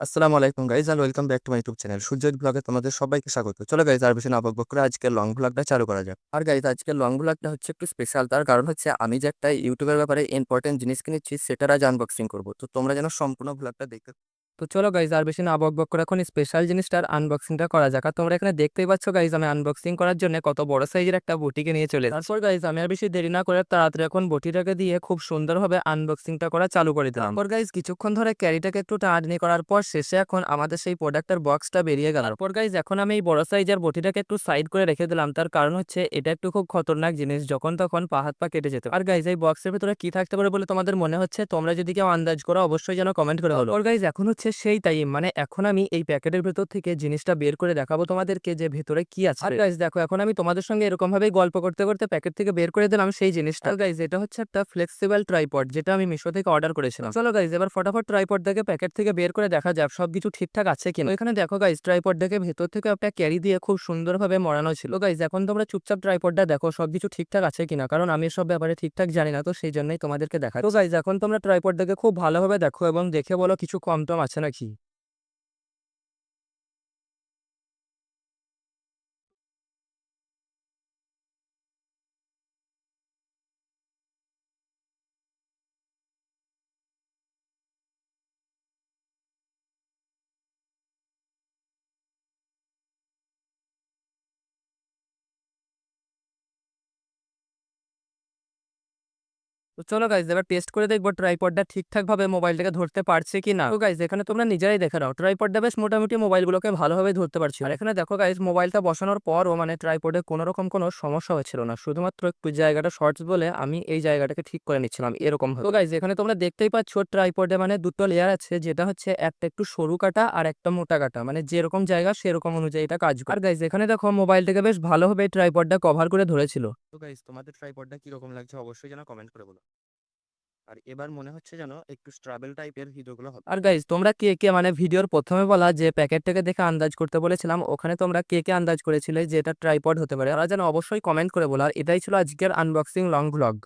আসসালামু আলাইকুম গাইজ আর welcome back to my YouTube channel সূর্যের ব্লগে তোমাদের সবাইকে স্বাগত। চলো গাইজ আর বেশি না বকবক করে আজকের লং ব্লগটা চালু করা যাক। আর গাইজ আজকের লং ব্লগটা হচ্ছে একটু স্পেশাল, তার কারণ হচ্ছে আমি যে একটা ইউটিউবের ব্যাপারে ইম্পর্টেন্ট জিনিস কিনেছি সেটার আজ আনবক্সিং করবো, তো তোমরা যেন সম্পূর্ণ ব্লগটা দেখতে। তো চলো গাইজ আর বেশি না বকবক করে এখন স্পেশাল জিনিসটার আনবক্সিংটা করা যাক। আর তোমরা এখানে দেখতেই পাচ্ছ গাইজ আমি আনবক্সিং করার জন্য কত বড় সাইজের একটা বটিকে নিয়ে চলে তারপর গাইজ আমি আর বেশি দেরি না করে তাড়াতাড়ি এখন বটিটাকে দিয়ে খুব সুন্দরভাবে আনবক্সিংটা করা চালু করে দিলাম। তারপর গাইজ কিছুক্ষণ ধরে ক্যারিটাকে একটু টানাটানি করার পর শেষে এখন আমাদের সেই প্রোডাক্টের বক্সটা বেরিয়ে গেল। তারপর গাইজ এখন আমি এই বড় সাইজের বটিটাকে একটু সাইড করে রেখে দিলাম, তার কারণ হচ্ছে এটা একটু খুব খতরনাক জিনিস, যখন তখন পা হাত পা কেটে যেত। আর গাইজ এই বক্সের ভিতরে কি থাকতে পারে বলে তোমাদের মনে হচ্ছে? তোমরা যদি কেউ আন্দাজ করো অবশ্যই যেন কমেন্ট করে হলো। আর গাইজ এখন হচ্ছে সেই টাইম, মানে এখন আমি এই প্যাকেটের ভেতর থেকে জিনিসটা বের করে দেখাবো তোমাদেরকে যে ভেতরে কি আছে। আর গাইজ দেখো এখন আমি তোমাদের সঙ্গে এরকম ভাবে গল্প করতে করতে প্যাকেট থেকে বের করে দিলাম সেই জিনিসটা। গাইজ এটা হচ্ছে একটা ফ্লেক্সিবল ট্রাইপড, যেটা আমি মিশো থেকে অর্ডার করেছিলাম। চলো গাইজ এবার ফটাফট ট্রাইপড থেকে প্যাকেট থেকে বের করে দেখা যাক সবকিছু ঠিকঠাক আছে কিনা। এখানে দেখো গাইজ ট্রাইপড দেখে ভেতর থেকে একটা ক্যারি দিয়ে খুব সুন্দরভাবে মরানো ছিল। গাইজ এখন তোমরা চুপচাপ ট্রাইপডটা দেখো সবকিছু ঠিকঠাক আছে কিনা, কারণ আমি সব ব্যাপারে ঠিকঠাক জানি না, তো সেই জন্যই তোমাদেরকে দেখা। তো গাইজ এখন তোমরা ট্রাইপড দেখে খুব ভালোভাবে দেখো এবং দেখে বলো কিছু কম টম আছে নাকি। তো চলো গাইজ এবার টেস্ট করে দেখবো ট্রাইপডটা ঠিকঠাক ভাবে মোবাইলটাকে ধরতে পারছে কি না। তো গাইজ এখানে তোমরা নিজেরাই দেখে নাও ট্রাইপডটা বেশ মোটামুটি মোবাইলগুলোকে ভালোভাবে ধরতে পারছি। আর এখানে দেখো গাইজ মোবাইলটা বসানোর পরও মানে ট্রাইপডে কোনো রকম কোনো সমস্যা হচ্ছিল না, শুধুমাত্র একটু জায়গাটা শর্টস বলে আমি এই জায়গাটাকে ঠিক করে নিচ্ছিলাম এরকম ভাবে। তো গাইজ এখানে তোমরা দেখতেই পাচ্ছ ট্রাইপডে মানে দুটো লেয়ার আছে, যেটা হচ্ছে একটা একটু সরু কাটা আর একটা মোটা কাটা, মানে যেরকম জায়গা সেরকম অনুযায়ী এটা কাজ করে। আর গাইজ এখানে দেখো মোবাইলটাকে বেশ ভালোভাবে ট্রাইপডটা কভার করে ধরেছিল। তো গাইজ তোমাদের ট্রাইপডটা কিরকম লাগছে অবশ্যই যেন কমেন্ট করে বলো। আর এবার মনে হচ্ছে যেন একটু স্ট্রাবেল টাইপের ভিডিওগুলো হবে। আর গাইজ তোমরা কে কে মানে ভিডিওর প্রথমে বলা যে প্যাকেটটাকে দেখে আন্দাজ করতে বলেছিলাম, ওখানে তোমরা কে কে আন্দাজ করেছিলে যে এটা ট্রাইপড হতে পারে, তারা যেন অবশ্যই কমেন্ট করে বলো। আর এটাই ছিল আজকের আনবক্সিং লং ভ্লগ।